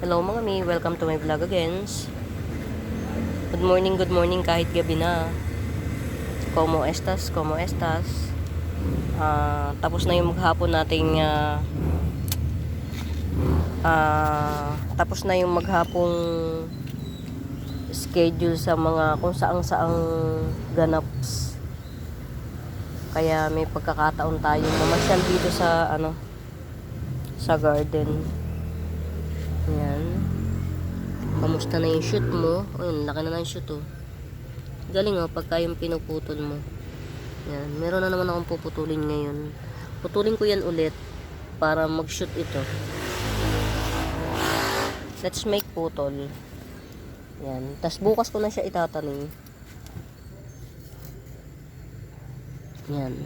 Hello mga mi, welcome to my vlog again. Good morning kahit gabi na. Como estas, como estas. Tapos na yung maghapon nating tapos na yung maghapong schedule sa mga kung saang ganaps. Kaya may pagkakataon tayo mamasyal dito sa sa garden. Yan. Kamusta na yung shoot mo? Ayun, laki na ng shoot oh. Galing oh, pagka yung pinuputol mo. Yan, meron na naman akong puputulin ngayon. Putulin ko yan ulit para mag-shoot ito. Let's make putol. Yan, tas bukas ko na siya itatanim. Yan.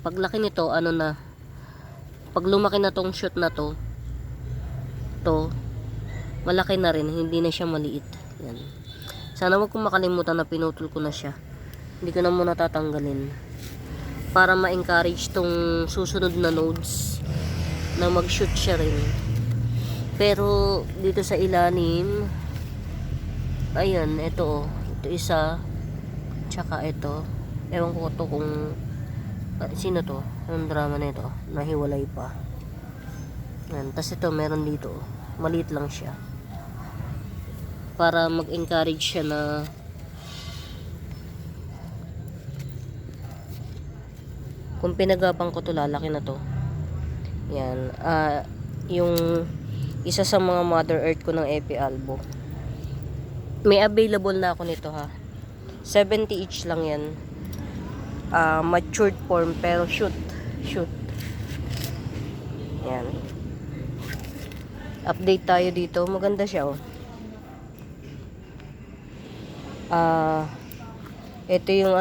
Paglaki nito, pag lumaki na tong shoot na to, malaki na rin, hindi na siya maliit. Yan. Sana wag kong makalimutan na pinutol ko na siya. Hindi ko na muna tatanggalin. Para ma-encourage tong susunod na nodes na mag-shoot siya rin. Pero dito sa ilalim, ayan, ito oh. Ito isa, tsaka ito. Ewan ko to kung sino to? Anong drama na ito? Nahiwalay pa. Yan. Tapos ito meron dito. Maliit lang siya. Para mag-encourage siya na kung pinagapang ko to, lalaki na to. Yan. Yung isa sa mga Mother Earth ko ng Epi Albo. May available na ako nito ha. 70 each lang yan. Matured form pero shoot. Yan. Update tayo dito. Maganda siya oh. Ito yung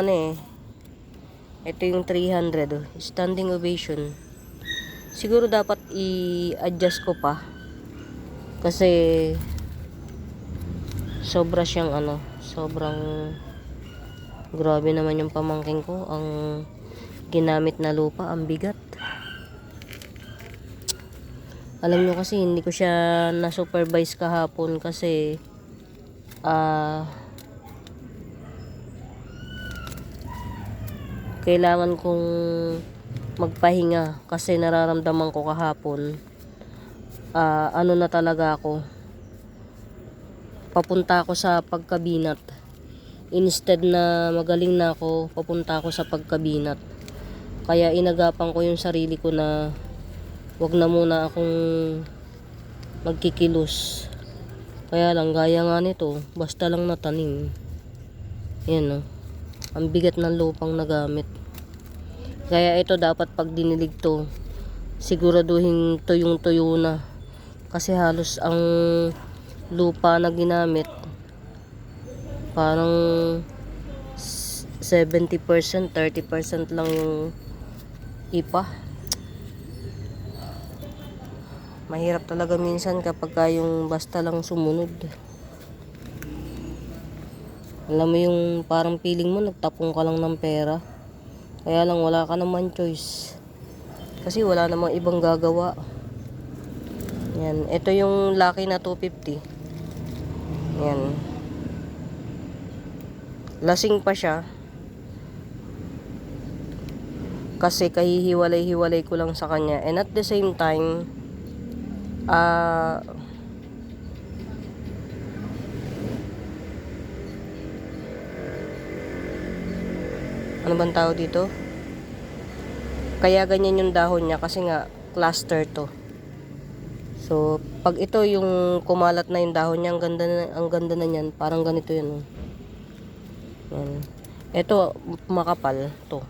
ito yung 300 oh. Standing ovation. Siguro dapat i-adjust ko pa. Kasi sobra siyang sobrang grabe naman yung pamangking ko. Ang ginamit na lupa, ang bigat. Alam nyo kasi hindi ko siya na-supervise kahapon kasi kailangan kong magpahinga kasi nararamdaman ko kahapon na talaga ako, papunta ako sa pagkabinat. Instead na magaling na ako, papunta ako sa pagkabinat. Kaya inagapan ko yung sarili ko na wag na muna akong magkikilos. Kaya lang, gaya nga nito, basta lang natanim. Yan oh. Ang bigat ng lupang nagamit. Kaya ito dapat pag dinilig to, siguraduhin tuyong-tuyo na. Kasi halos ang lupa na ginamit parang 70%, 30% lang yung ipa. Mahirap talaga minsan kapag yung basta lang sumunod. Alam mo yung parang feeling mo nagtapong ka lang ng pera. Kaya lang wala ka naman choice. Kasi wala namang ibang gagawa. Yan. Ito yung Lucky na 250. Yan. Lasing pa siya. Kasi kahihiwalay-hiwalay ko lang sa kanya. And at the same time, ano bang tawag dito? Kaya ganyan yung dahon niya kasi nga cluster to. So, pag ito yung kumalat na yung dahon niya, ang ganda na niyan, parang ganito yun. Yan. Ito makapal to.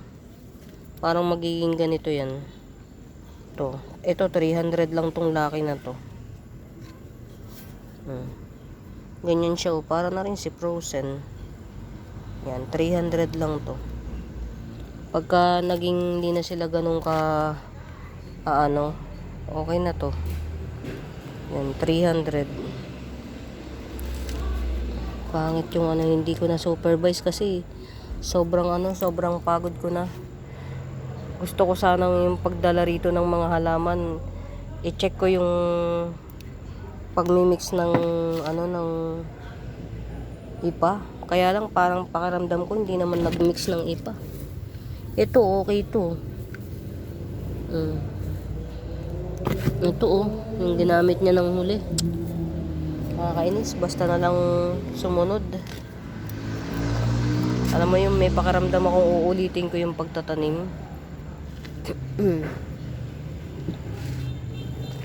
Parang magiging ganito yan. To. Ito 300 lang tong Lucky na to. Ganyan siya oh, para na rin si Frozen. Yan, 300 lang to. Pagka naging hindi na sila ganun ka okay na to. Yan, 300. Pangit yung hindi ko na supervise kasi sobrang pagod ko na. Gusto ko sana yung pagdala rito ng mga halaman i-check ko yung pagmimix ng ano ng IPA. Kaya lang parang pakiramdam ko hindi naman nagmix ng IPA. Ito okay to. Ito yung ginamit niya ng huli. Nakakainis, basta na lang sumunod. Alam mo yung may pakiramdam akong uulitin ko yung pagtatanim.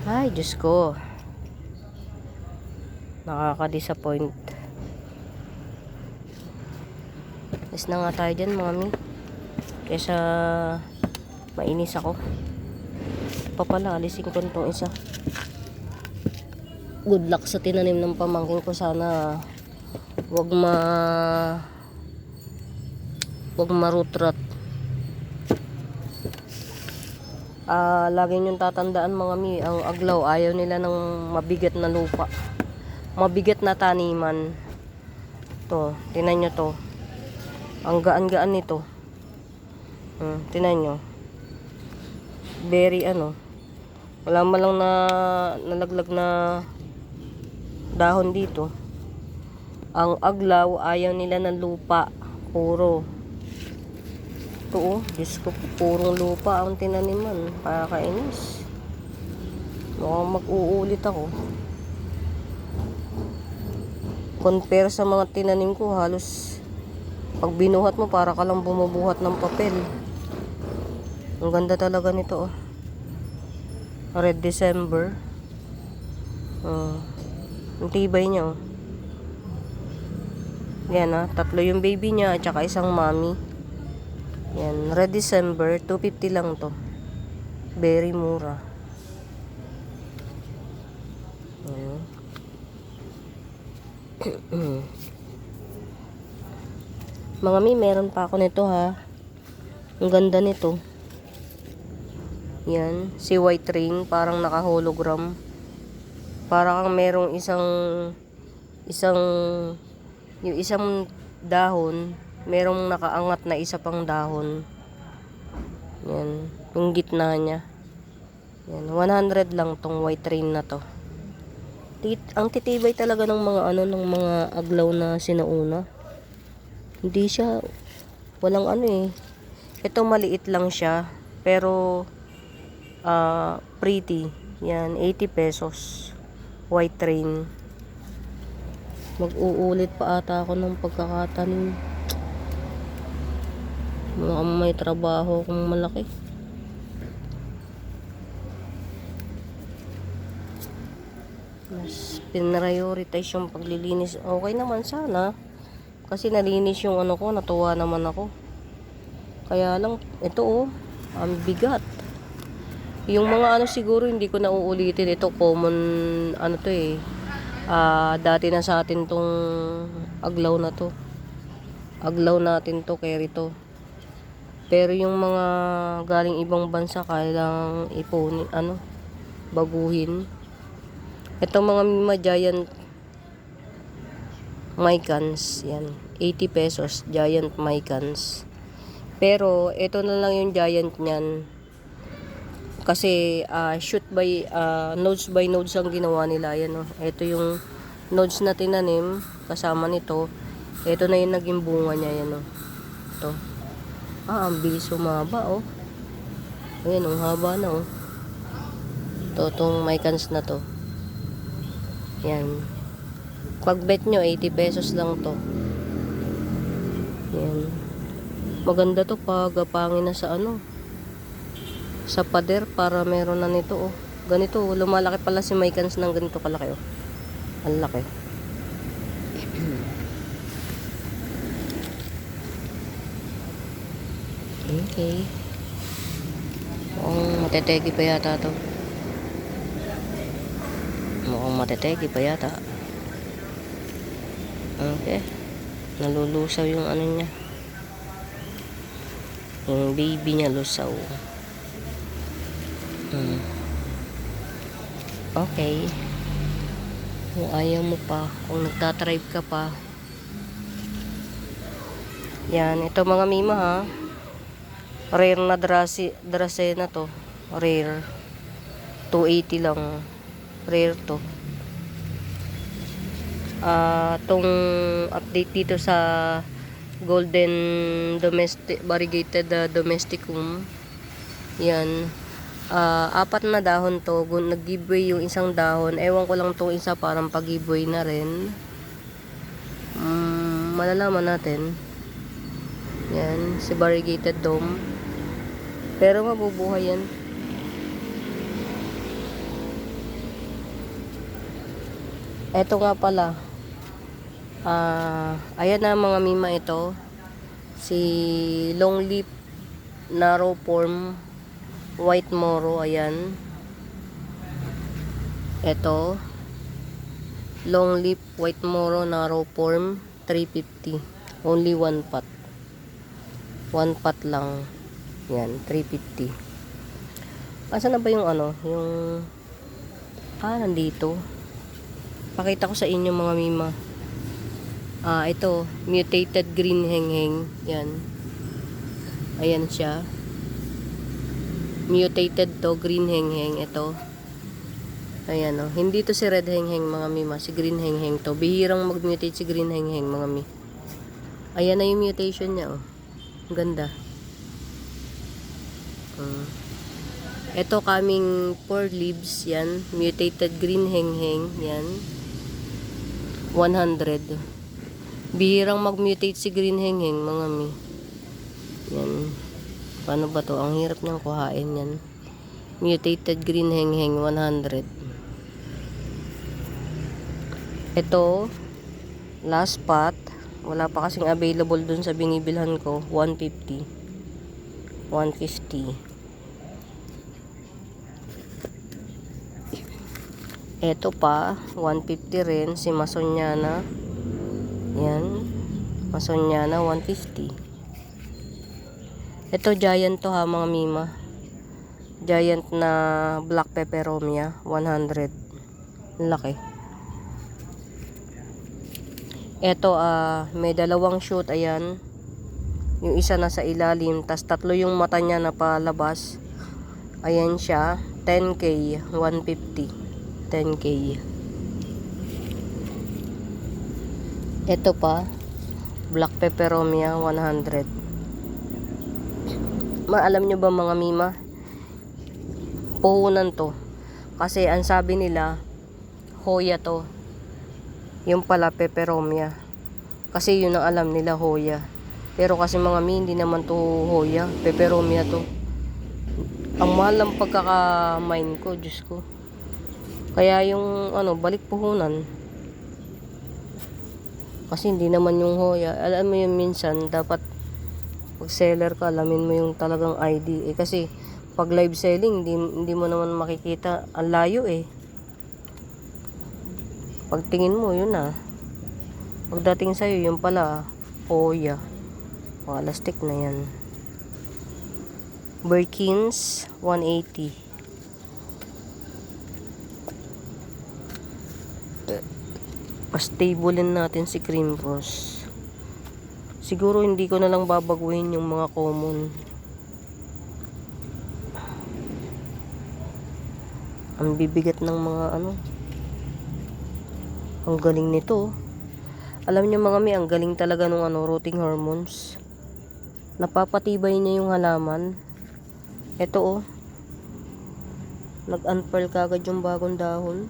Ay, Diyos ko. Nakaka-disappoint. Alis na nga tayo dyan, mami. Kesa mainis ako. Pa pala, alisin ko itong isa. Good luck sa tinanim ng pamangkin ko. Sana wag ma-root rot. Lagi niyong tatandaan mga mi, ang aglaw ayaw nila ng mabigat na lupa, mabigat na taniman. To, tinan nyo to, ang gaan-gaan nito. Tinan nyo, very wala man lang na nalaglag na dahon dito. Ang aglaw ayaw nila ng lupa, puro ito Diyos ko, purong lupa ang tinaniman. Pakakainis. Mukhang mag-uulit ako. Compare sa mga tinanim ko, halos pag binuhat mo para ka lang bumubuhat ng papel. Ang ganda talaga nito Red December. Ang tibay niya Yan tatlo yung baby niya at saka isang mommy. Yan, Red December, 250 lang to. Very mura. Mga mi, meron pa ako nito ha. Ang ganda nito. Yan, si white ring, parang naka-hologram. Parang merong yung isang dahon, merong nakaangat na isa pang dahon. Yan, yung gitna niya. Yan, 100 lang tong white rain na to. Ang titibay talaga ng mga ng mga aglaw na sinauna. Hindi siya walang Ito maliit lang siya, pero pretty. Yan, 80 pesos. White rain. Mag-uulit pa ata ako ng pagkakatanim. Mukhang may trabaho kung malaki. Mas pinrioritize yung paglilinis. Okay naman sana. Kasi nalinis yung ko, natuwa naman ako. Kaya lang, ito ang bigat. Yung mga siguro hindi ko na uulitin. Ito common to dati na sa atin tong aglaw na to. Aglaw natin to, carry to. Pero yung mga galing ibang bansa kailangang ipunin, baguhin. Ito mga Mima Giant Mycans, yan, 80 pesos, Giant Mycans. Pero ito na lang yung giant niyan. Kasi shoot by nodes by nodes ang ginawa nila, yan Ito yung nodes na tinanim kasama nito. Ito na yung naging bunga niya, yan Ito. Ang bilis humaba Ayan ang haba na Itong Mycans na to. Yan. Pag bet nyo 80 pesos lang to. Yan. Maganda to pag pangin na sa sa pader para meron na nito Ganito lumalaki pala si Mycans ng ganito kalaki Ang laki. Okay. Mukhang matetegi pa yata to. Okay. Nalulusaw yung niya. Yung baby niya lusaw. Okay. Kung ayaw mo pa, kung nagtatribe ka pa. Yan, ito mga Mima ha. Rare na Dracena to. Rare. 280 lang. Rare to. Tong update dito sa golden domestic variegated domesticum, yan, 4 na dahon to. Nag-giveaway yung isang dahon, ewan ko lang tong isa parang pag-giveaway na rin. Malalaman natin. Yan, si variegated dome, pero mabubuhay yan. Eto nga pala, ayan na mga mima, ito si long leaf narrow form white moro. Ayan, eto long leaf white moro narrow form, 350, only one pot lang yan, 350. Asan na ba yung yung nandito, pakita ko sa inyo mga mima. Ito, mutated green hengheng. Yan. Ayan siya. Mutated to, green hengheng. Ito. Ayan o. Hindi to si red hengheng mga mima. Si green hengheng to. Bihirang mag-mutate si green hengheng mga mi. Ayan na yung mutation niya o. Ang ganda. Ito kaming 4 leaves. Yan. Mutated green hengheng. Yan. 100. Bihirang mag-mutate si green hengheng mga mi. Yan. Paano ba to? Ang hirap niyang kuhain yan. Mutated green hengheng, 100. Ito, last pot. Wala pa kasing available dun sa binibilhan ko. 150. 150. Ito pa, 150 rin. Si Masoniana. Yan, Masoniana 150. Ito giant to ha mga mima. Giant na black peperomia 100. Laki. Ito may dalawang shoot. Ayan. Yung isa nasa ilalim, tas 3 yung mata niya na palabas. Ayan siya, 10k, 150. 10k. Ito pa, black peperomia 100. Alam nyo ba mga mima, puhunan to. Kasi ang sabi nila, Hoya to. Yung pala peperomia. Kasi yun ang alam nila, Hoya. Pero kasi mga mi, hindi naman to Hoya, peperomia to. Ang mahal ng pagkaka-mine ko, Diyos ko. Kaya yung balik puhunan. Kasi hindi naman yung Hoya. Alam mo yun, minsan dapat pag seller ka, alamin mo yung talagang ID. Kasi pag live selling, hindi mo naman makikita. Ang layo eh. Pag tingin mo, yun na. Pagdating sa'yo, yung pala Hoya. Plastic na yan. Birkins 180. Pastablein natin si cream rose. Siguro hindi ko na lang babaguhin yung mga common. Ang bibigat ng mga ang galing nito. Alam niyo mga mi, ang galing talaga nung rooting hormones. Napapatibay niya yung halaman. Ito nag-unfurl kagad yung bagong dahon.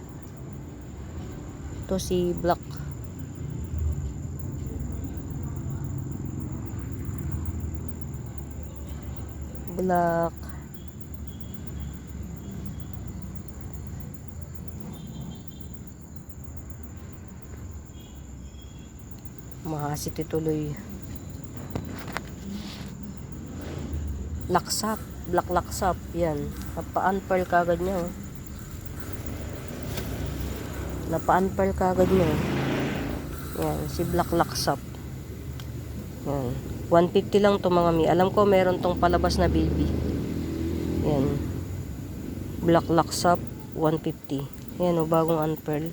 Ito si black. Mahasit ituloy. Laksap, black laksap. Yan, napa-unfurl kagad niya napa-unfurl kagad niya. Yan, si black laksap. Yan, 150 lang to mga mi. Alam ko meron tong palabas na baby. Yan, black laksap 150. Yan bagong unfurl.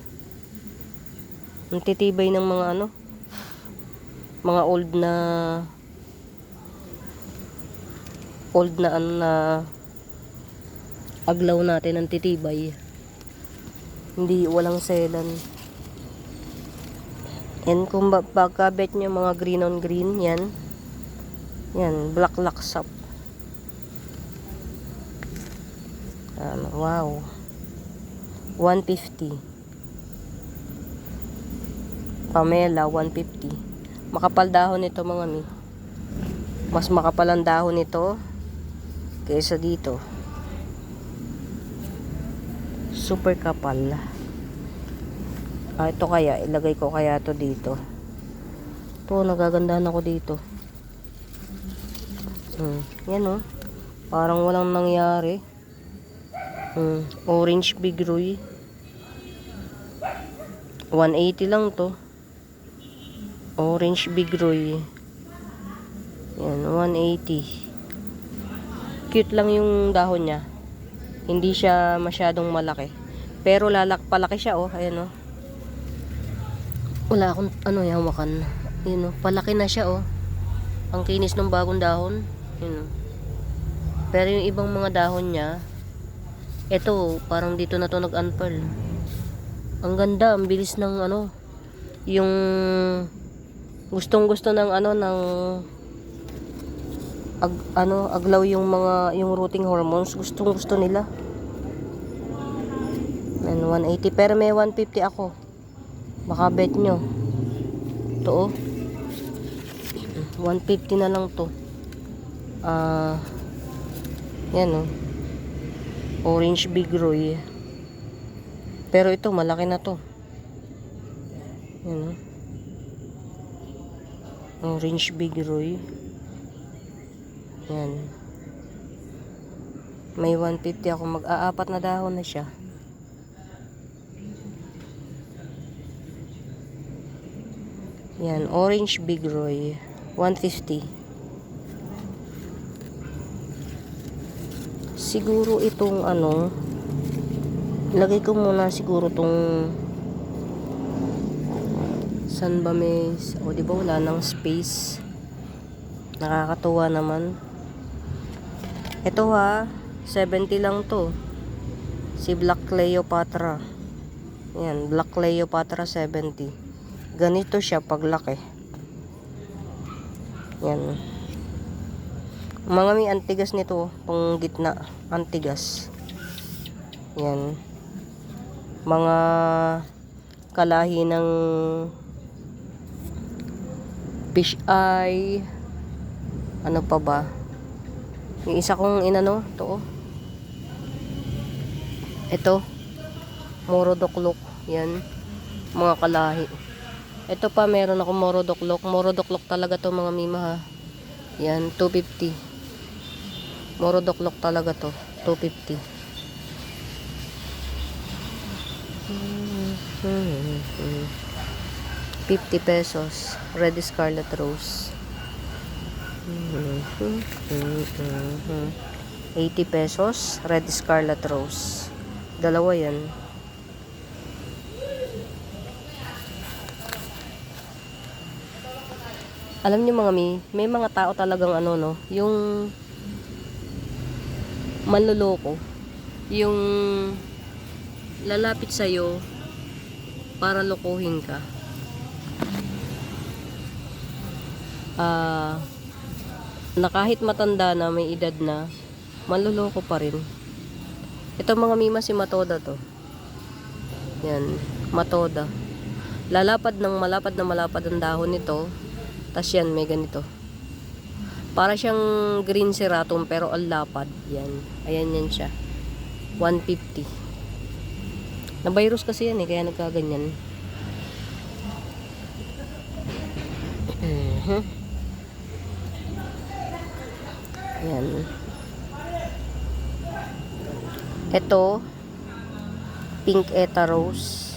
Ang titibay ng mga mga old na aglaw natin ang titibay. Hindi walang selan. And kung pagkabet nyo mga green on green, yan. Yan, black laksap. Wow. 150. Pamela, 150. Makapal dahon nito mga mi. Mas makapal ang dahon nito kaysa dito. Super kapal. Ito kaya, ilagay ko kaya to dito. Ito, nagagandahan ako dito. Yan oh. Parang walang nangyari. Orange Big Roy. 180 lang to. Orange Big Roy. Yan, 180. Cute lang yung dahon niya. Hindi siya masyadong malaki. Pero palaki siya oh. Ayan oh. Wala akong hawakan. Yun oh. Palaki na siya oh. Ang kinis ng bagong dahon. Yun oh. Pero yung ibang mga dahon niya, eto, parang dito na to nag-unfurl. Ang ganda, ang bilis ng yung gustong-gusto ng aglaw yung rooting hormones, gustong-gusto nila. 180, pero may 150 ako. Baka bet nyo. Ito oh. 150 na lang to. Yan oh. Orange Big Roy. Pero ito, malaki na to. Yan oh. Orange Big Roy. Yan. May 150 ako. Mag-aapat na dahon na siya. Yan. Orange Big Roy. 150. Siguro itong lagay ko muna siguro tong san ba may di ba wala nang space. Nakakatuwa naman. Ito ha, 70 lang to. Si Black Cleopatra. Yan, Black Cleopatra 70. Ganito siya paglaki. Yan. Mga may antigas nito, pang gitna, antigas. Yan. Mga kalahi ng fish eye. Ano pa ba? Yung isa kong to. Ito. Morodoklok. Yan. Mga kalahi. Ito pa, meron ako morodoklok. Morodoklok talaga to mga mima ha. Yan, 250. Morodoklok talaga to. 250. 50 pesos. Red Scarlet Rose. 80 pesos. Red Scarlet Rose. Dalawa yan. Alam niyo mga may mga tao talagang yung manloloko, yung lalapit sa'yo para lokohin ka. Na kahit matanda na, may edad na, manloloko pa rin. Ito mga mima, si Matoda to. Yan, Matoda. Malapad ang dahon nito. Tas yan, may ganito. Para siyang green seratum pero ang lapad. Yan. Ayan yan siya. 150. Na-virus kasi yan kaya nagkaganyan. Yan. Ito, Pink Eta Rose.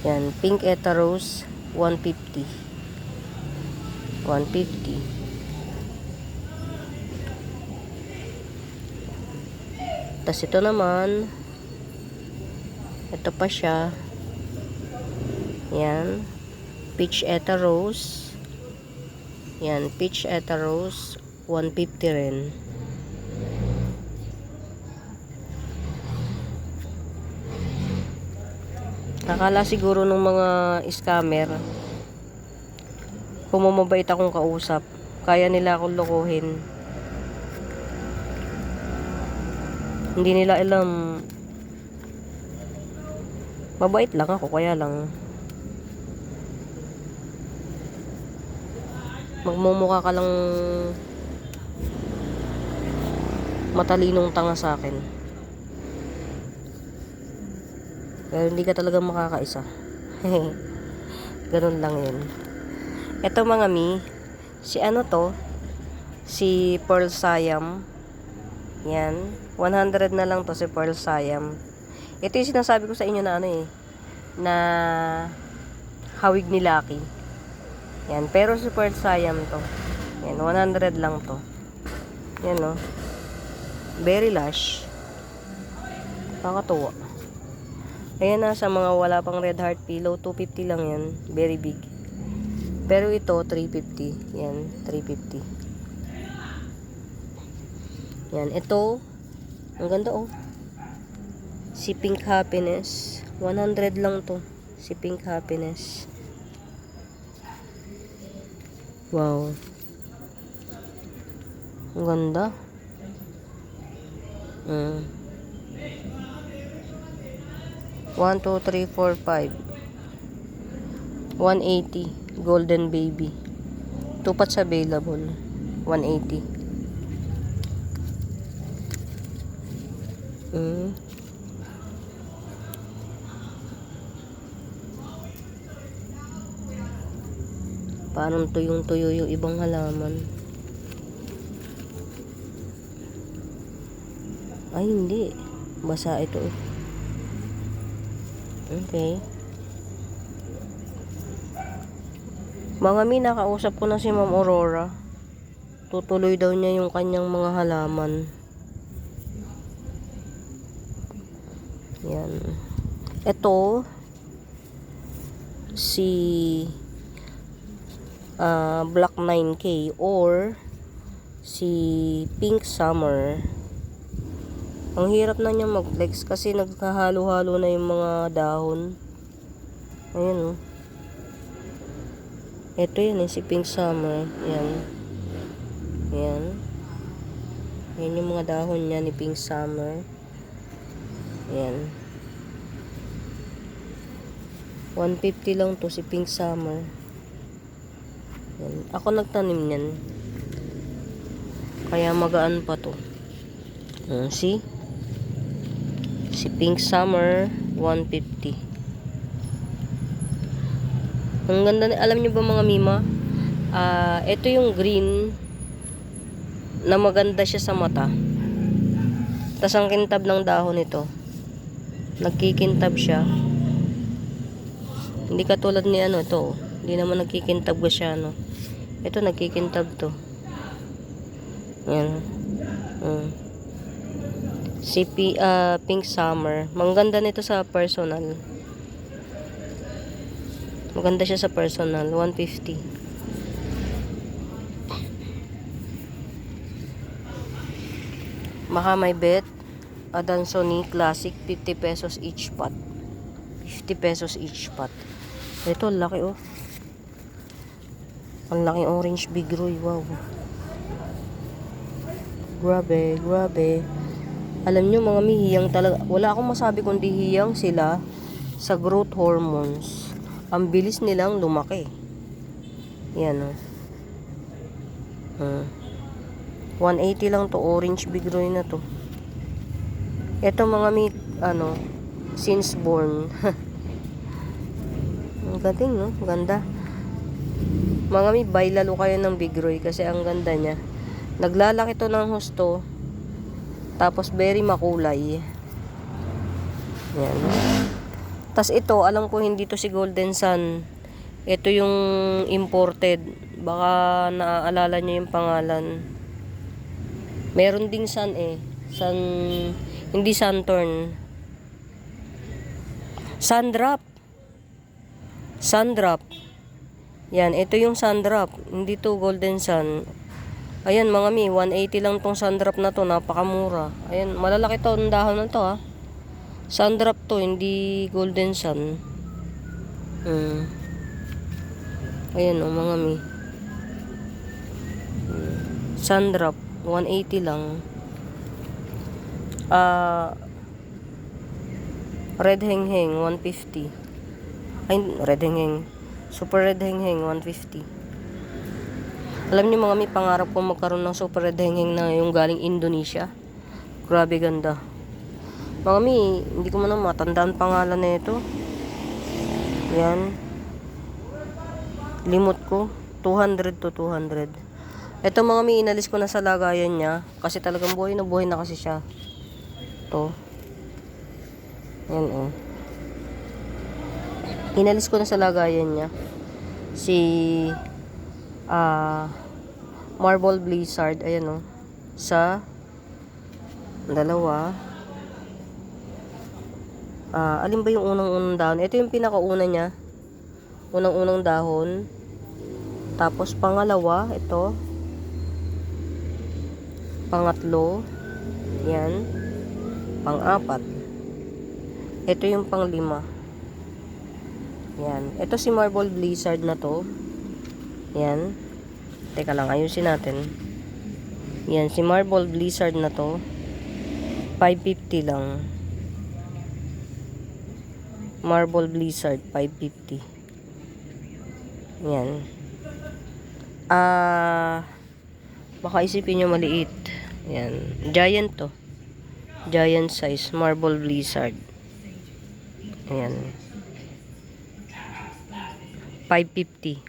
Yan, Pink Eta Rose, 150. 150. Tas ito naman, ito pa siya. Yan, Peach Eta Rose. Yan, Peach Eta Rose, 150 rin. Nakala siguro nung mga scammer, kung mabait akong kausap, kaya nila akong lokohin. Hindi nila alam, mabait lang ako, kaya lang magmumukha ka lang matalinong tanga sa akin, pero hindi ka talaga makakaisa. Ganun lang yun. Eto mga mi, si ano to, si Pearl Siam. Yan, 100 na lang to si Pearl Siam. Ito yung sinasabi ko sa inyo na ano eh, na hawig ni Lucky. Yan, pero si Pearl Siam to. Yan, 100 lang to. Yan no. Very lush. Nakakatuwa. Ayan na, sa mga wala pang red heart pillow, 250 lang yan. Very big. Pero ito, 350. Yan, 350. Yan, ito, ang ganda oh. Si Pink Happiness. 100 lang to. Si Pink Happiness. Wow. Ang ganda. 1, 2, 3, 4, 5. 180. Golden Baby. 2 parts available. 180. Parang tuyong-tuyo yung ibang halaman. Ay, hindi. Basa ito. Okay. Mga mi, nakausap ko na si Ma'am Aurora. Tutuloy daw niya yung kanyang mga halaman. Yan. Ito, si Black 9K or si Pink Summer. Ang hirap na niya mag-flex kasi nagkahalo-halo na yung mga dahon. Ayan oh. Ito yun si Pink Summer. Yan. Yan. Yan yung mga dahon niya ni Pink Summer. Yan. 150 lang to si Pink Summer. Yan. Ako nagtanim niyan. Kaya magaan pa to. See? Si Pink Summer 150. Ang ganda, alam niyo ba mga mima? Ito yung green na maganda siya sa mata. Tas ang kintab ng dahon nito, nagkikintab siya. Hindi katulad ni ano to. Hindi naman nagkikintab ko siya no. Ito nagkikintab to. Yan. Si Pink Summer. Maganda nito sa personal. Maganda siya sa personal. 150. Maka may bet. Adansoni Classic. 50 pesos each pot. 50 pesos each pot. Ito, laki oh. Ang laking orange big roy. Wow. Grabe, grabe. Alam nyo mga hiyang talaga. Wala akong masabi kundi hiyang sila sa growth hormones. Ang bilis nilang lumaki. Yan oh. 180 lang to. Orange big roy na to. Ito mga since born. Ang gating no. Ganda. Mga buy lalo kayo ng big roy kasi ang ganda niya. Naglalaki to ng husto. Tapos very makulay. Yan. Tas ito, alam ko hindi to si Golden Sun. Ito yung imported. Baka naaalala nyo yung pangalan. Meron ding sun eh. Sun, hindi Sunturn. Sundrop. Sundrop. Yan, ito yung Sundrop. Hindi to Golden Sun. Ayan mga 180 lang tong Sundrop na to. Napakamura. Ayan, malalaki to ang dahon na to ha. Sundrop to, hindi Golden Sun. Hmm. Ayan o mga mi. Sundrop, 180 lang. Red hengheng, 150. Ay, red hengheng. Super red hengheng, 150. Alam niyo mga mi, pangarap ko magkaroon ng super red hengheng na yung galing Indonesia. Grabe ganda. Mga mi, hindi ko man matandaan pangalan na ito. Yan. Limot ko. 200 to 200. Ito mga mi, inalis ko na sa lagayan niya. Kasi talagang buhay na kasi siya. Ito. Yan o. Inalis ko na sa lagayan niya. Si Marble Blizzard. Ayan o. Sa dalawa. Alin ba yung unang-unang dahon? Ito yung pinakauna niya. Unang-unang dahon. Tapos pangalawa, ito. Pangatlo. Yan. Pang-apat. Ito yung pang-lima. Yan. Ito si Marble Blizzard na to. Yan. Teka lang, ayusin natin. Yan, si Marble Blizzard na to. 550 lang. Marble Blizzard, 550. Yan. Baka isipin nyo maliit. Yan. Giant to. Giant size. Marble Blizzard. Ayan. 550.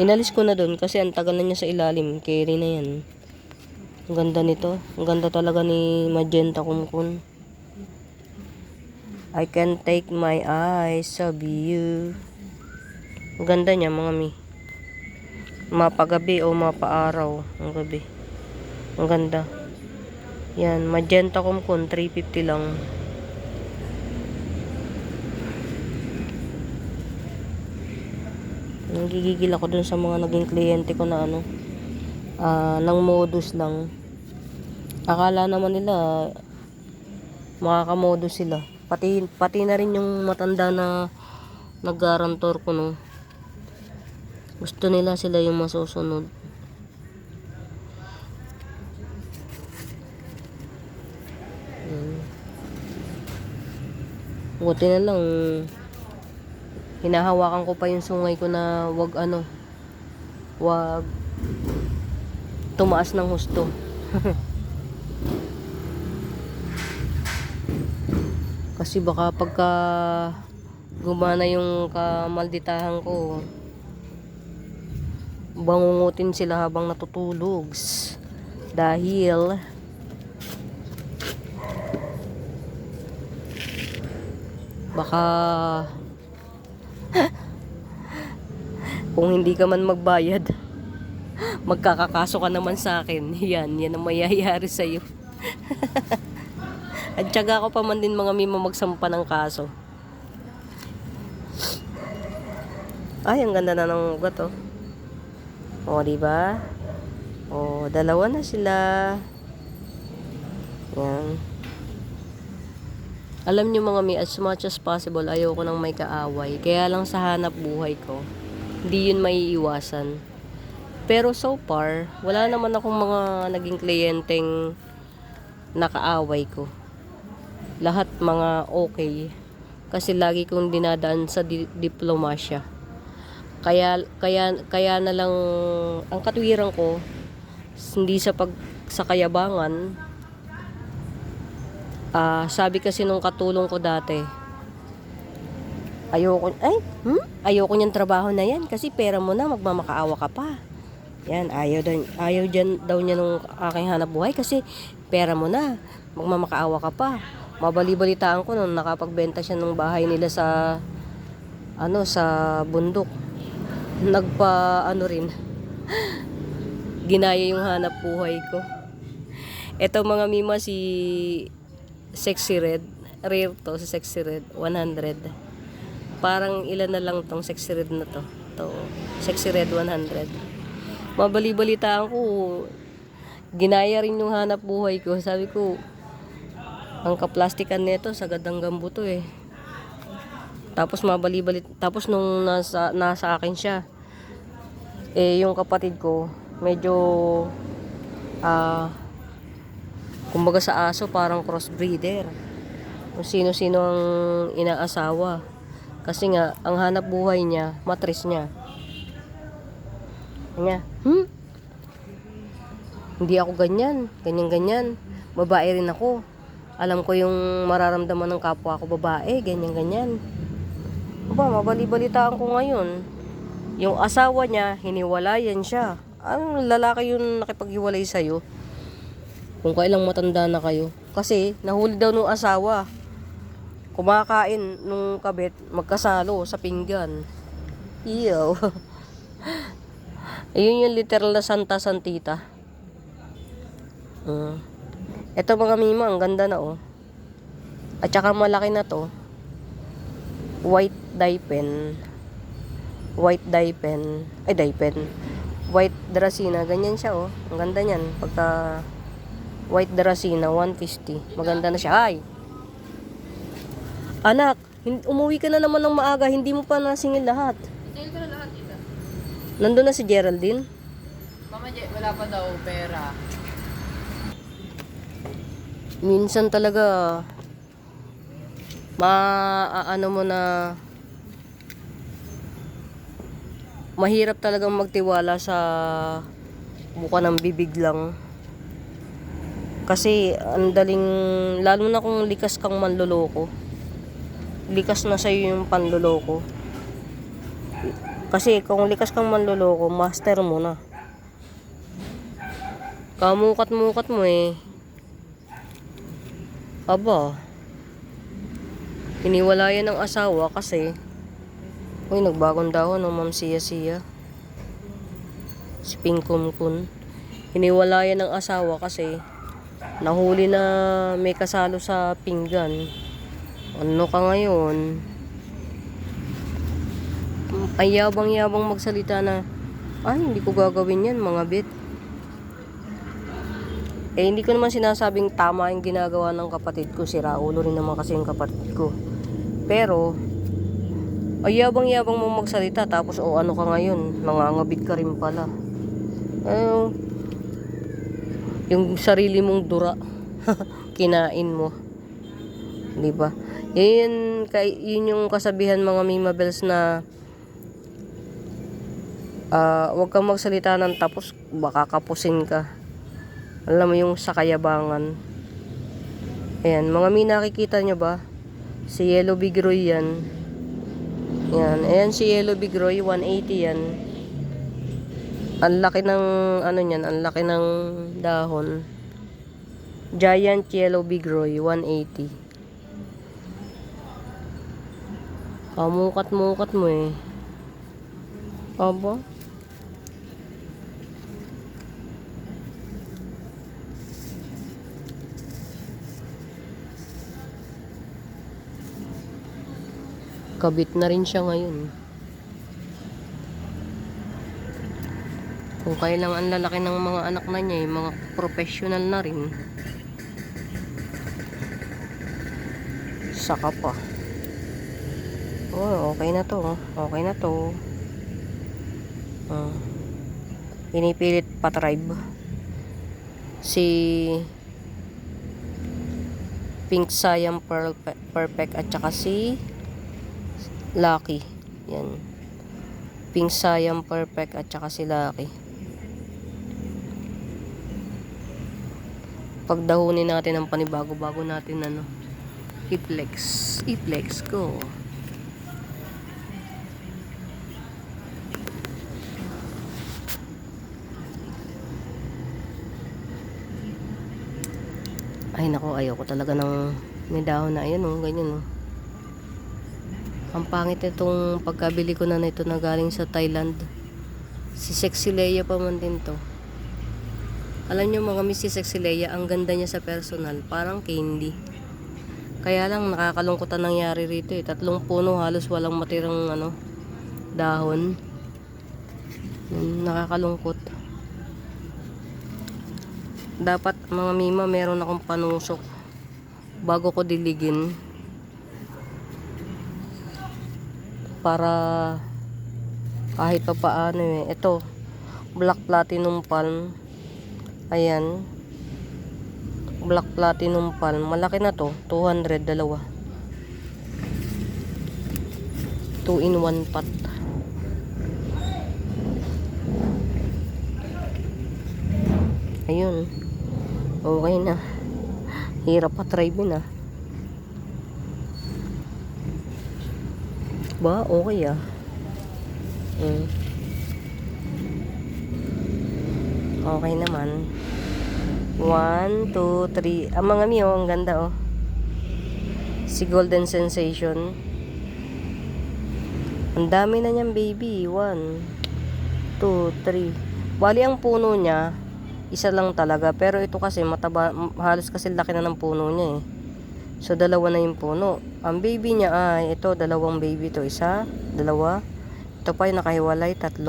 Inalis ko na dun kasi ang tagal na niya sa ilalim. Carry na yan. Ang ganda nito. Ang ganda talaga ni Magenta Kumkun. I can't take my eyes of you. Ang ganda niya mga mi. Mapagabi o mapaaraw. Ang gabi. Ang ganda. Yan. Magenta Kumkun. 350 lang. Nagigigil ako dun sa mga naging kliyente ko na ng modus lang. Akala naman nila makakamodus sila. Pati na rin yung matanda na nag-garantor ko no. Gusto nila sila yung masusunod. Buti na lang hinahawakan ko pa yung sungay ko na wag tumaas ng husto. Kasi baka pagka gumana yung kamalditahan ko, bangungutin sila habang natutulog. Dahil baka kung hindi ka man magbayad, magkakakaso ka naman sa akin. Yan ang mayayari sa'yo. At tiyaga ko pa man din mga mima magsampa ng kaso. Ay, ang ganda na ng ugat oh. O, diba? O, dalawa na sila. Yan. Alam nyo mga mi, as much as possible, ayoko nang may kaaway. Kaya lang sa hanap buhay ko, hindi yun maiiwasan. Pero so far, wala naman akong mga naging kliyenteng nakaaway ko. Lahat mga okay. Kasi lagi kong dinadaan sa diplomasya. Kaya na lang ang katwiran ko, hindi sa kayabangan. Sabi kasi nung katulong ko dati, ayoko niyang trabaho na yan kasi pera mo na, magmamakaawa ka pa. Yan, ayaw daw niya nung aking hanap buhay kasi pera mo na, magmamakaawa ka pa. Mabali-balitaan ko nung nakapagbenta siya ng bahay nila sa bundok. Rin. Ginaya yung hanap buhay ko. Ito mga mima, si Sexy Red. Rare to, si Sexy Red. 100. Parang ilan na lang tong Sexy Red na to. Sexy Red 100. Mabali-balitaan ko. Ginaya rin yung hanap buhay ko. Sabi ko, ang kaplastikan nito, sagad ang gambo to eh. Tapos mabali-bali, tapos nung nasa akin siya, yung kapatid ko medyo kumbaga sa aso parang crossbreeder. Kung sino-sino ang inaasawa. Kasi nga ang hanap buhay niya, matris niya. Kanya, hindi ako ganyan, ganyan. Babae rin ako. Alam ko yung mararamdaman ng kapwa ko babae, ganyan. Aba, mabali-balitaan ko ngayon. Yung asawa niya, hiniwalayan siya. Anong lalaki yung nakipaghiwalay sa'yo? Kung kailang matanda na kayo. Kasi, nahuli daw nung asawa. Kumakain nung kabit, magkasalo sa pinggan. Iyo. Ayun yung literal na Santa Santita. Ito mga mima, ang ganda na oh. At saka malaki na to. White dye pen. White Dracena. Ganyan siya oh. Ang ganda niyan. Pagka White Dracena, 150. Maganda na siya. Ay! Anak, umuwi ka na naman ng maaga. Hindi mo pa nasingil lahat. Sale ko na lahat ito. Nandun na si Geraldine? Mama, wala pa daw pera. Minsan talaga maaano mo na mahirap talagang magtiwala sa buka ng bibig lang. Kasi ang daling, lalo na kung likas kang manloloko. Likas na sa'yo yung panloloko. Kasi kung likas kang manloloko, master mo na. Kamukat-mukat mo eh. Aba, hiniwalayan ng asawa kasi nagbagong dahon ng Ma'am Sia. Si Pingkumkun. Hiniwalayan ng asawa kasi nahuli na may kasalo sa pinggan. Ano ka ngayon? Ay yabang-yabang magsalita na, ay hindi ko gagawin yan mga bit. Hindi ko naman sinasabing tama yung ginagawa ng kapatid ko. Sira ulo rin naman kasi yung kapatid ko. Pero, ay yabang-yabang mo magsalita. Tapos, ano ka ngayon? Nangangabit ka rin pala. Yung sarili mong dura, kinain mo. Diba? Yun yung kasabihan mga Mima Bells na huwag kang magsalita ng tapos, baka kapusin ka. Alam mo yung sa kayabangan. Ayan, mga mi, nakikita nyo ba? Si Yellow Bigroy yan. Ayan si Yellow Bigroy, 180 yan. Ang laki ng, niyan, ang laki ng dahon. Giant Yellow Bigroy, 180. Mukat mo eh. Aba? Kabit na rin siya ngayon. Kung kailang ang lalaki ng mga anak na niya, mga professional na rin. Saka pa. Okay na to. Okay na to. Pinipilit pa-tribe. Si Pink Siam Perfect at saka si Lucky. Yan. Pink Siam Perfect at saka si Lucky. Pagdahunin natin ang panibago-bago natin i-flex ko. Ay nako, ayoko talaga ng may dahon na ayan ganyan Ang pangit itong pagkabili ko na nito na galing sa Thailand. Si Sexy Leia pa man din to. Alam nyo mga miss, si Sexy Leia, ang ganda niya sa personal. Parang candy. Kaya lang nakakalungkot ang nangyari rito eh. 3 puno halos walang matirang dahon. Nakakalungkot. Dapat mga mima meron akong panusok bago ko diligin. para kahit pa paano eh. Ito, Black Platinum Palm. Ayan. Black Platinum Palm. Malaki na to. 200, dalawa. 2-in-1 pot. Ayun. Okay na. Hirap pa drive na. Ba, okay ah. Okay naman. 1, 2, 3. Ang mga miyo, ang ganda oh. Si Golden Sensation. Ang dami na niyan baby. 1, 2, 3. Bali ang puno niya, isa lang talaga. Pero ito kasi mataba, halos kasi laki na ng puno niya eh. So dalawa na yung puno. Ang baby niya ay ito, dalawang baby to. Isa, dalawa. Ito pa yung nakahiwalay, 3.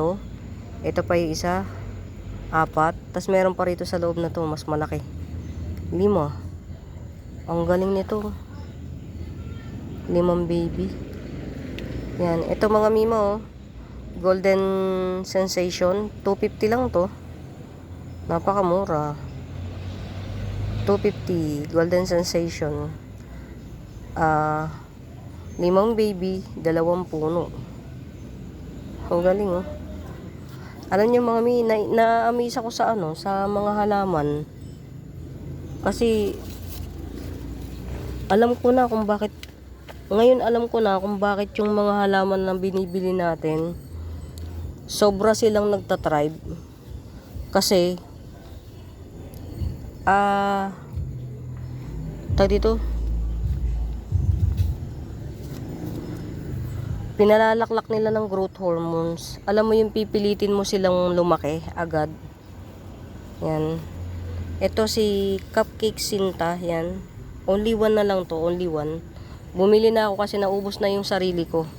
Ito pa yung isa, 4. Tapos meron pa rito sa loob na to, mas malaki. 5. Ang galing nito. 5 baby. Yan, ito mga mima oh. Golden Sensation, 250 lang to. Napakamura. 250 Golden Sensation. 5 baby, 2 puno. Ang galing oh. Alam niyo mga mi, na-amaze ako sa ano, sa mga halaman. Kasi alam ko na kung bakit yung mga halaman na binibili natin sobra silang nagtatribe. Kasi dito pinalalaklak nila ng growth hormones. Alam mo yung pipilitin mo silang lumaki agad. Yan. Ito si Cupcake Sinta. Yan. Only 1 na lang to. Only 1. Bumili na ako kasi naubos na yung sarili ko.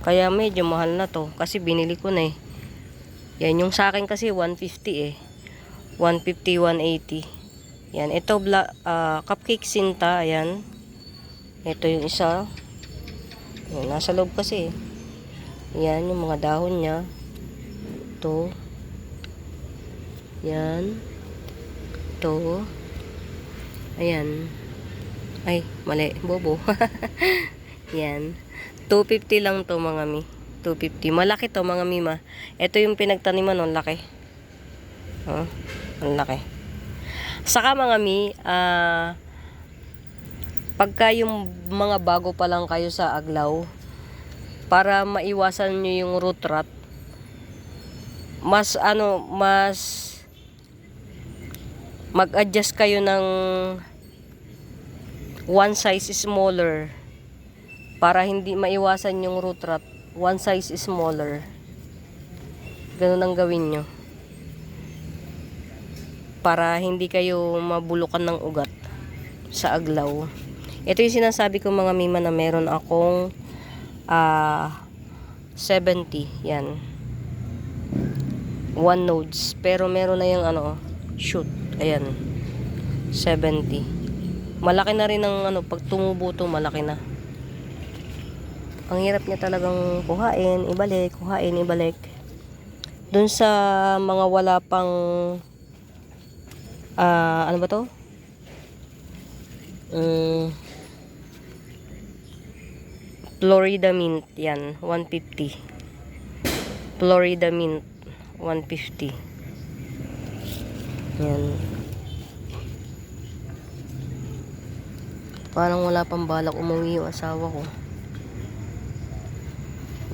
Kaya medyo mahal na to. Kasi binili ko na eh. Yan. Yung sa akin kasi 150 eh. 150, 180. Yan. Ito Cupcake Sinta. Ayan. Ito yung isa. Yan, nasa loob kasi. Yan, yung mga dahon niya. Ito. Yan. Ito. Ayan. Ay, mali. Bobo. Yan. 250 lang to mga mi. 250. Malaki to mga mima. Ito yung pinagtaniman ng laki. Oh, ang laki. Saka mga mi, pagka yung mga bago pa lang kayo sa aglaw, para maiwasan nyo yung root rot, mas mag-adjust kayo ng one size smaller para hindi maiwasan yung root rot. One size smaller. Ganun ang gawin nyo para hindi kayo mabulukan ng ugat sa aglaw. Ito yung sinasabi ko mga mima na meron akong 70. Yan. 1 nodes. Pero meron na yung shoot. Ayan. 70. Malaki na rin ang pag tumubo to, malaki na. Ang hirap niya talagang kuhain, ibalik. Dun sa mga wala pang ano ba to? Florida Mint, yan, 150. Florida Mint, 150. Yan. Parang wala pang balak umuwi yung asawa ko.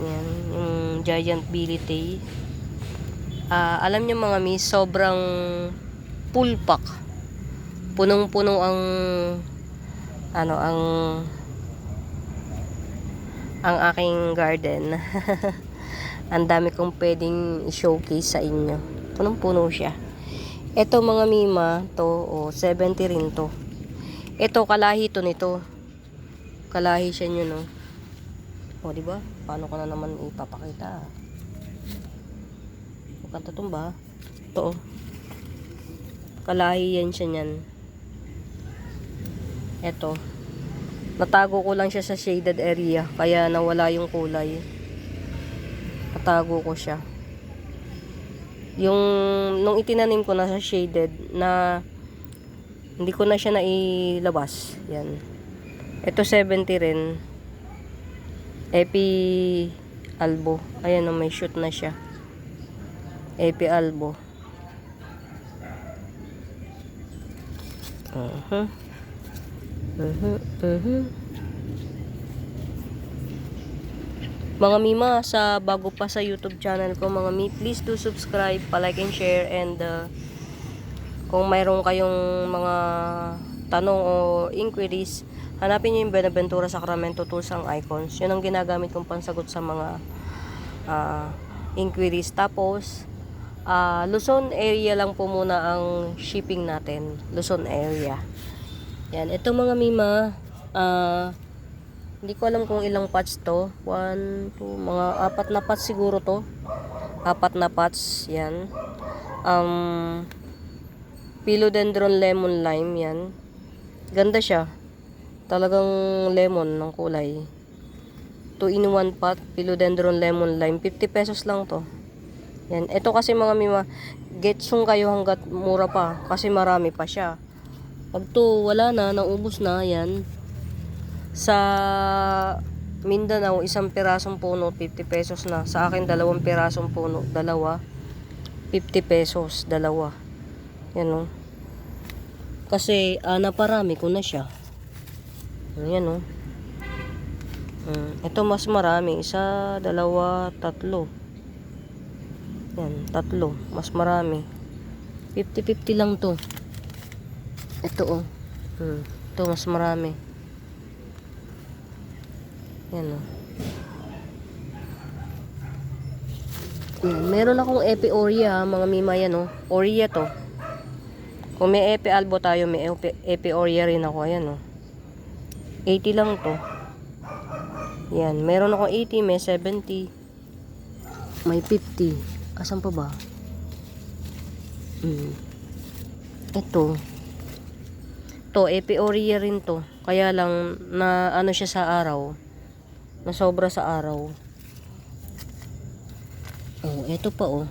Yan, yung Giant Billy. Alam nyo mga miss, sobrang full pack. Punong-puno ang aking garden. Ang dami kong pwedeng i-showcase sa inyo. Punong-puno siya. Ito mga mima, to 70 rin to. Ito kalahi to nito. Kalahi siya nyo, no. O, di ba? Paano ko na naman ipapakita? Huwag kang tatumba. Ito, kalahi yan siya nyan. Ito. Natago ko lang siya sa shaded area. Kaya nawala yung kulay. Tinatago ko siya. Yung nung itinanim ko na sa shaded na hindi ko na siya nailabas. Yan. Ito 70 rin. Epi Albo. Ayan o, may shoot na siya. Epi Albo. Mga Mima, sa bago pa sa YouTube channel ko, mga Mi, please do subscribe, palike and share, and kung mayroon kayong mga tanong o inquiries, hanapin nyo yung Benaventura Sacramento Tools ang icons. Yun ang ginagamit kong pansagot sa mga inquiries. Tapos, Luzon area lang po muna ang shipping natin. Luzon area. Yan. Ito mga Mima, hindi ko alam kung ilang patch to. 1, 2, mga 4 na patch siguro to. 4 na patch. Yan. Philodendron lemon lime. Yan. Ganda siya. Talagang lemon ng kulay. 2-in-1 pot. Philodendron lemon lime. 50 pesos lang to. Yan. Ito kasi mga Mima, getsong kayo hanggat mura pa. Kasi marami pa siya. Pag to wala na, naubos na. Yan. Sa Mindanao, 1 pirasong puno, 50 pesos na. Sa akin, 2 pirasong puno, 2, 50 pesos, 2. Yan o. Kasi, naparami ko na siya. Yan o. Ito mas marami. 1, 2, 3. Yan, 3. Mas marami. 50-50 lang to. Ito o. Ito mas marami. Yan o. Meron akong Epi Oria, mga Mima, yan o. Oria to. Kung may Epi Albo tayo, may Epi Oria rin ako. Ayan o. 80 lang to. Yan. Meron akong 80, may 70. May 50. Asan pa ba? Ito. To, Epi Oria rin to. Kaya lang, na ano siya sa araw. Nasobra sa araw. Oh, ito pa oh.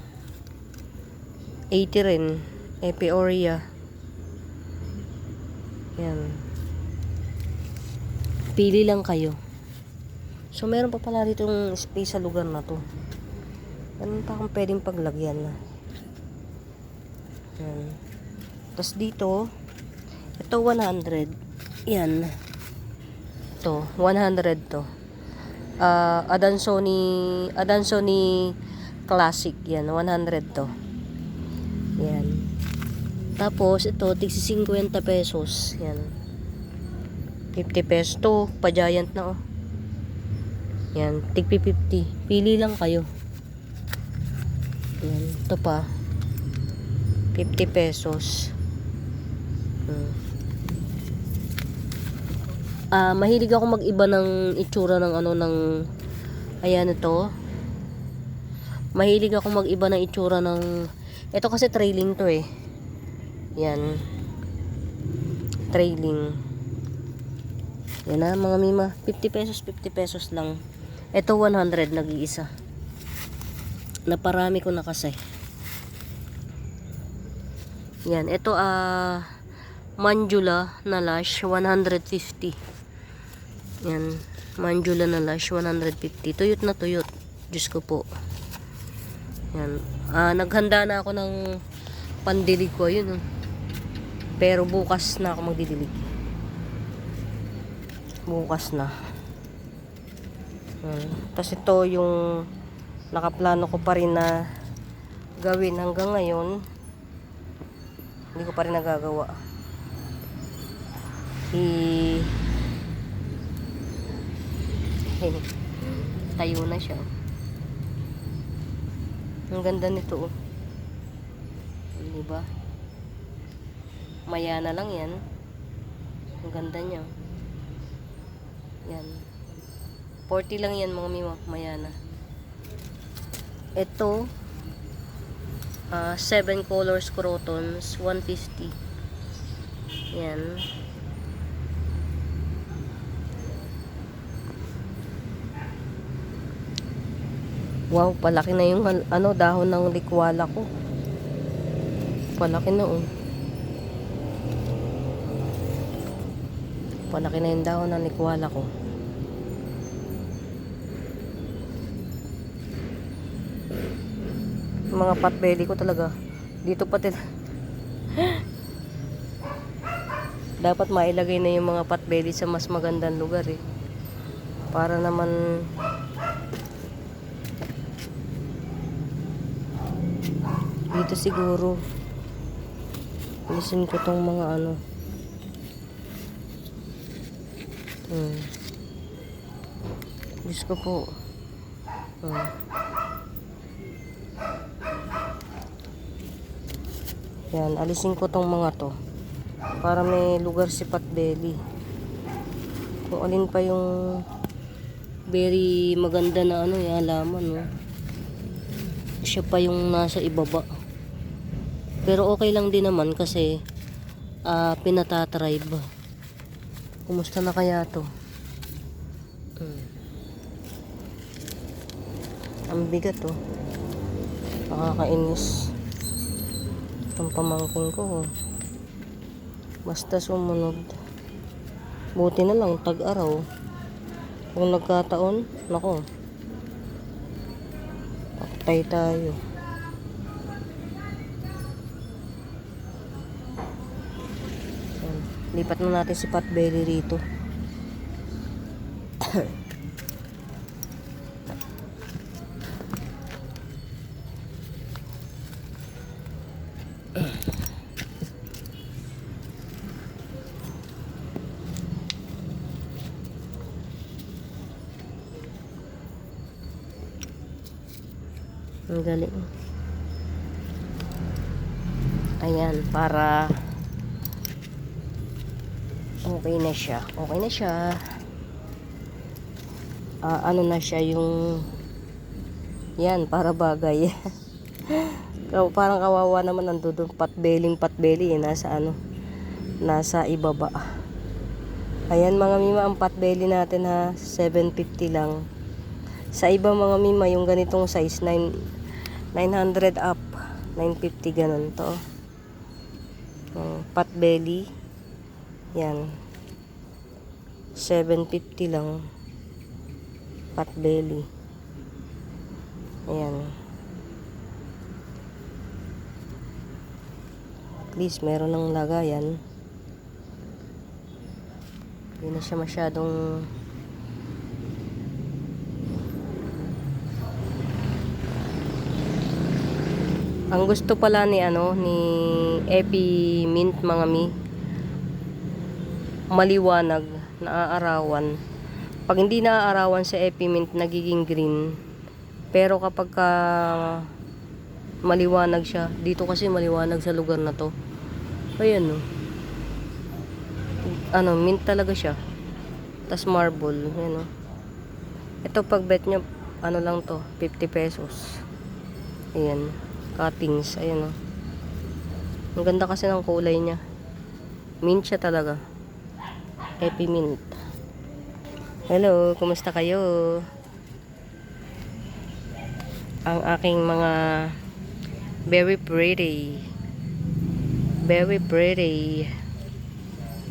80 rin. Epi Oria. Yan. Pili lang kayo. So, meron pa pala ditong space sa lugar na to. Meron pa akong pwedeng paglagyan na. Yan. Tapos dito, ito 100. Yan. Ito, 100 to. Adansoni Classic. Yan, 100 to. Yan. Tapos, ito, tigsi 50 pesos. Yan. 50 pesos to. Pa-giant na, oh. Yan, tigpi 50. Pili lang kayo. Yan, ito pa. 50 pesos. Mahilig ako mag-iba ng itsura ng ano ng ayan ito. Mahilig ako mag-iba ng itsura ng ito kasi trailing to eh. Yan. Trailing. Yan na mga Mima. 50 pesos lang. Ito 100 nag-iisa. Naparami ko na kasi. Yan. Ito Manjula na lash 150. Yan, Manjula na lash 150. Tuyot na tuyot. Diyos ko po. Yan. Naghanda na ako ng pandilig ko. Yun. Pero bukas na ako magdidilig. Bukas na. Tapos ito yung nakaplano ko pa rin na gawin hanggang ngayon. Hindi ko pa rin nagagawa. Tayo na siya. Ang ganda nito oh. Diba? Maya na lang yan. Ang ganda niya. Yan. 40 lang yan mga Mima. Maya na. Ito 7 colors crotons 150. Yan. Wow, palaki na yung dahon ng likwala ko. Palaki na oh. Palaki na yung dahon ng likwala ko. Yung mga potbelly ko talaga. Dito pati dapat mailagay na yung mga potbelly sa mas magandang lugar eh. Para naman dito siguro alisin ko tong mga Diyos ko po. Yan, alisin ko tong mga to para may lugar si potbelly. Kung alin pa yung very maganda na yung halaman, no? Siya pa yung nasa ibaba. Pero okay lang din naman kasi pinatatribe. Kumusta na kaya to? Ang bigat oh. Nakakainis. Itong pamangkin ko oh. Basta sumunod. Buti na lang tag-araw. Kung nagkataon, nako. Patay tayo. Lipat na natin si potbelly rito. Ang galing. Ayan, para okay na siya. Okay na siya. Ano na siya yung yan, para bagay. Parang kawawa naman nandun potbelly nasa nasa ibaba. Ayan mga mima, ang potbelly natin ha, 750 lang. Sa iba mga mima, yung ganitong size 900 up, 950 ganun to. Potbelly yan, 750 lang potbelly. Ayan, at least meron ng lagayan. Hindi na siya masyadong ang gusto pala ni ni Epi Mint mga mi, maliwanag, naaarawan. Pag hindi naaarawan sa Epi Mint, nagiging green. Pero kapag maliwanag siya, dito kasi maliwanag sa lugar na to. Ayan no. Mint talaga siya. Tas marble, ayan no. Ito pag bet nyo, lang to, 50 pesos. Ayan. Cuttings, ayan o. Ang ganda kasi ng kulay niya. Mint siya talaga. Epi Mint. Hello, kumusta kayo? Ang aking mga very pretty. Very pretty.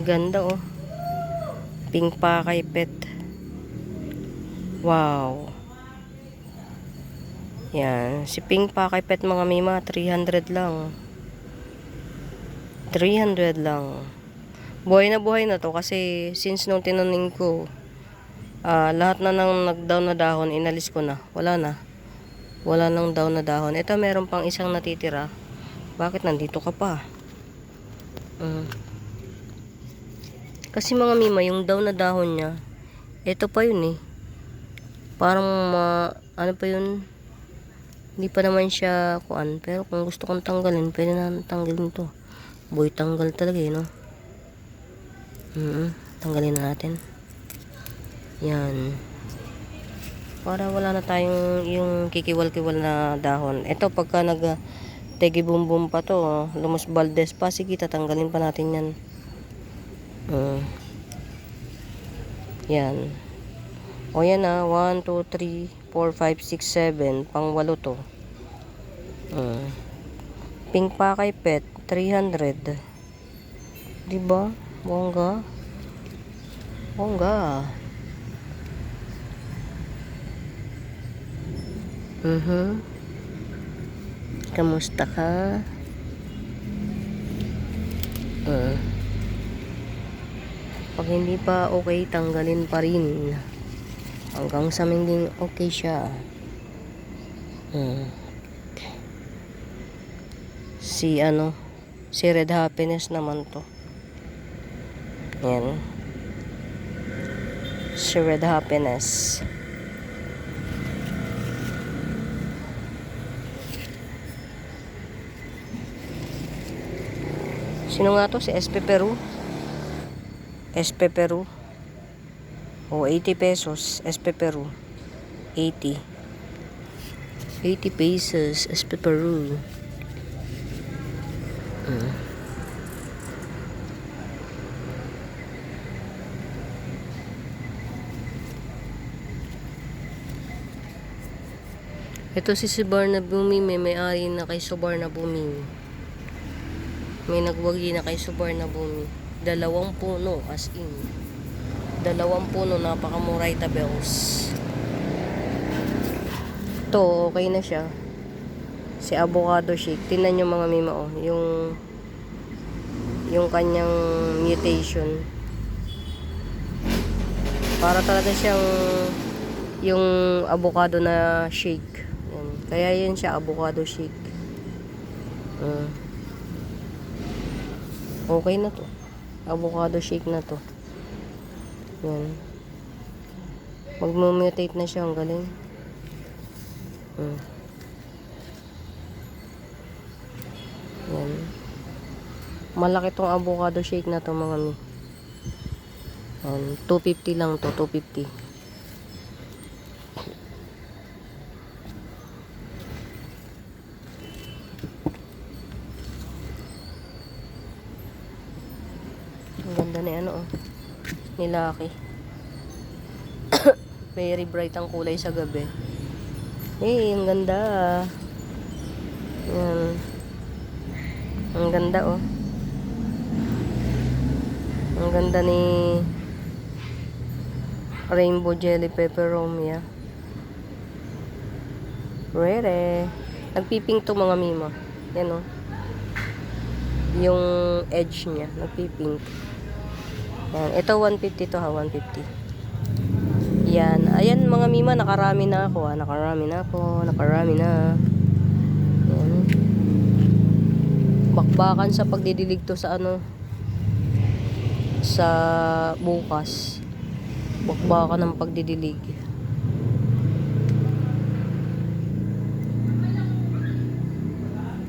Ganda oh. Pink pakay pet. Wow. Yan, si pink pakay pet mga mima, 300 lang. 300 lang. Buhay na to kasi since nung tinanim ko, lahat na nang nag-down na dahon, inalis ko na. Wala na. Wala nang down na dahon. Ito meron pang isang natitira. Bakit nandito ka pa? Kasi mga mima, yung down na dahon niya, ito pa yun eh. Parang ano pa yun? Hindi pa naman siya kuan, pero kung gusto kong tanggalin, pwede na tanggalin to. Boy, tanggal talaga no. Tanggalin na natin. Yan. Para wala na tayong yung kikiwal-kiwal na dahon. Ito pagka tegi bumbum pa to, Lumos Valdez pa, sige tatanggalin pa natin yan. Yan. O yan na, 1, 2, 3, 4, 5, 6, 7. Pang 8 to. Pink Pakay Pet, 300. Diba? Bongga. Bongga. Kamusta ka? Pag hindi pa okay, tanggalin pa rin. Hanggang sa maging okay siya. Si Red Happiness naman to. Yan. Si Red Happiness. Sino nga to? Si SP Peru. SP Peru. O, 80 pesos. SP Peru. 80. 80 pesos. SP Peru. Ito si Subarna Bumi, may-ari na kay Subarna Bumi. May nagwagi na kay Subarna Bumi. 2 puno, as in. 2 puno, napakamura itabeos. Ito, okay na siya. Si avocado shake. Tingnan nyo mga mima, oh. Yung kanyang mutation. Para talaga siyang yung avocado na shake. Yan. Kaya yan siya, avocado shake. Okay na to. Avocado shake na to. Yan. Mag-mutate na siya. Ang galing. Yan. Malaki tong avocado shake na to mga mi. 250 lang to. 250. Ang ganda ni ano, oh. Ni Lucky. Very bright ang kulay sa gabi. Ang ganda. Yan. Ang ganda, oh. Ang ganda ni Rainbow Jelly Peperomia. Rere. Nagpipink to mga mima. Yan, oh. Yung edge niya. Nagpipink. Yan. Ito 150 to ha. 150. Yan. Ayan mga mima. Nakarami na ako ha. Nakarami na. Yan. Bakbakan sa pagdidilig to sa ano. Sa bukas. Bakbakan ng pagdidilig.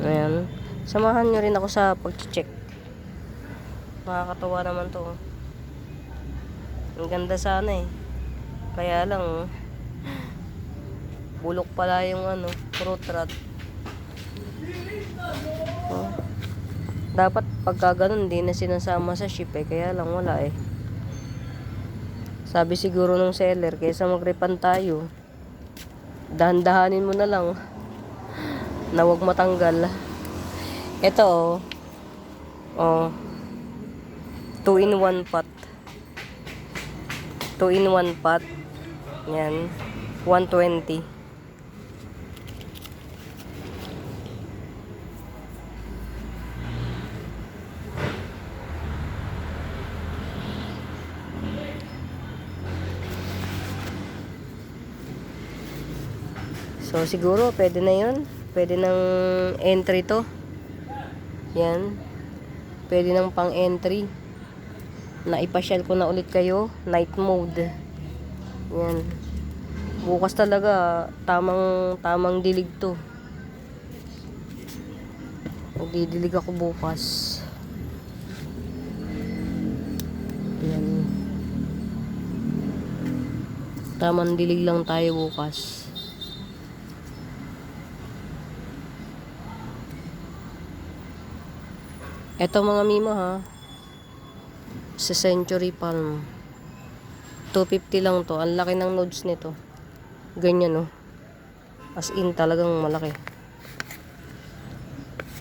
Ayan. Samahan nyo rin ako sa pag-check. Nakakatawa naman to. Ang ganda sana eh. Kaya lang bulok pala yung ano, fruit rat. Dapat pagka ganun di na sinasama sa ship eh. Kaya lang wala eh. Sabi siguro ng seller, kaysa mag-refund tayo, dahan-dahanin mo na lang na wag matanggal. Ito oh 2-in-1 pot. 2-in-1 pot. Yan. 120. So siguro pwede na yun. Pwede ng entry to. Yan. Pwede ng pang entry. Naipasyal ko na ulit kayo. Night mode. Yan. Bukas talaga tamang dilig to. Magdidilig ako bukas. Yan. Tamang dilig lang tayo bukas. Eto mga mima ha. Sa Century Palm. 250 lang to. Ang laki ng nodes nito. Ganyan, no. As in, talagang malaki.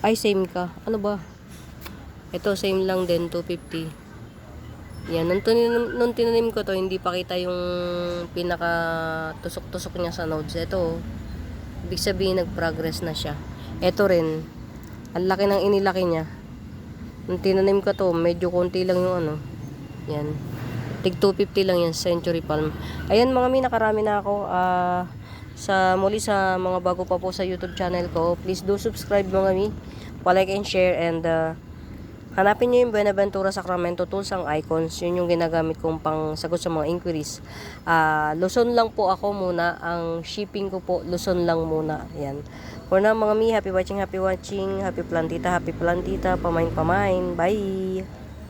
Ay, same ka. Ano ba? Ito, same lang din, 250. Yan, nung tinanim ko to, hindi pa kita yung pinaka tusok-tusok niya sa nodes. Ito, ibig sabihin, nag-progress na siya. Ito rin, ang laki ng inilaki niya. Nung tinanim ko to, medyo konti lang yung ano. Yan. Tig 250 lang yan, Century Palm. Ayan mga mi, nakarami na ako. Muli sa mga bago pa po sa YouTube channel ko, please do subscribe mga mi. Pa-like and share, and hanapin nyo yung Buenaventura Sacramento Tools ang icons. Yun yung ginagamit kong pang sagot sa mga inquiries. Luzon lang po ako muna. Ang shipping ko po, Luzon lang muna. Yan. For now mga mi, happy watching, happy plantita, pamain. Bye!